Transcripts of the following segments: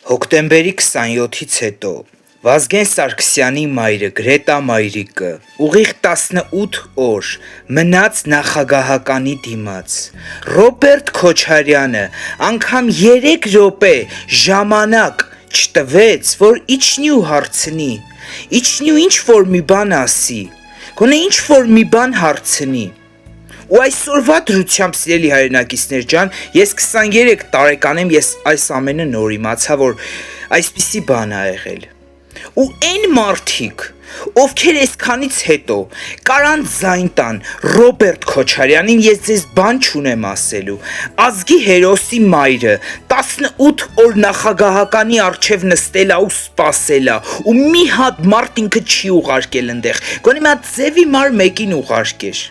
Հոկտեմբերի 27-ից հետո Վազգեն Սարգսյանի մայրը Գրետա Մայրիկը ուղիղ 18 օր մնաց նախագահականի դիմաց։ Ռոբերտ Քոչարյանը անգամ 3 րոպե ժամանակ չտվեց, որ իջնի ու հարցնի, իջնի ու ինչ-որ մի բան ասի, գոնե ինչ-որ մի բան հարցնի։ Ու այսօրվա դրությամբ, սիրելի հայրենակիցներ ջան, ես 23 տարեկան եմ, ես այս ամենը նոր իմացա, որ այսպիսի բան ա եղել։ Ու այն մարդիկ, ովքեր այսքանից հետո կարան ձայն տան Ռոբերտ Քոչարյանին, ես ձեզ բան չունեմ ասելու, ազգի հերոսի մայրը 18 օր նախագահականի առջև նստելա ու սպասելա, ու մի հատ մարդ ինքը չի ուղարկել ընդեղ, գոնե մի հատ ձևի մար մեկին ուղարկեր։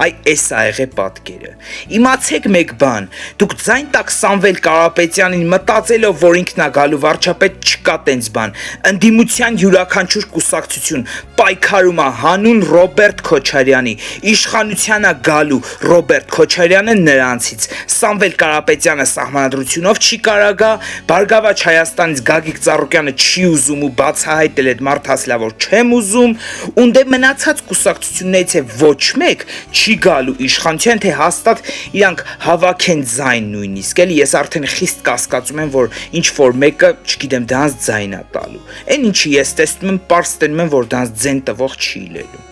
Այ էս ա եղե պատկերը։ Իմացեք մեկ բան, դուք ձայն տակ Սամվել Կարապետյանին մտածելով, որ ինքն ա գալու վարչապետ, չկա տենց բան։ Ընդդիմության յուրաքանչյուր կուսակցություն պայքարում ա հանուն Ռոբերտ Քոչարյանի, իշխանության ա գալու Ռոբերտ Քոչարյանը նրանցից։ Սամվել Կարապետյանը սահմանադրությունով չի կարա գա, Բարգավաճ Հայաստանից Գագիկ Ծառուկյանը չի ուզում ու բացահայտել այդ մարդ ասելա, որ չեմ ուզում, ունդե մնացած կուսակցություններից է ոչ մեկ չի գալու իշխանության, թե հաստատ իրանք հավաքեն ձայն նույնիսկ, էլի ես արդեն խիստ կասկածում եմ, որ ինչ որ մեկը, չգիտեմ, դրանց ձայն ա տալու։ Այն ինչի ես տեսնում եմ, պարզ տենում եմ, որ դրանց ձեն տվող չի լինելու։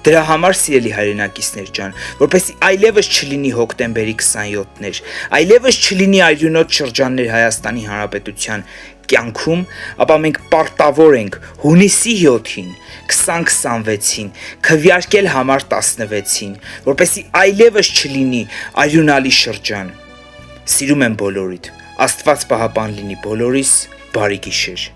Դրա համար, սիրելի հայրենակիցներ ջան, որպեսզի այլևս չլինի հոկտեմբերի 27-ներ, այլևս չլինի արյունոտ շրջաններ Հայաստանի Հանրապետության կյանքում, ապա մենք պարտավոր ենք հունիսի 7-ին, 2026-ին, քվեարկել համար 16-ին, որպեսզի այլևս չլինի արյունալի շրջան։ Սիրում եմ բոլորիդ, Աստված պահապան լինի բոլորիս, բարի գիշեր։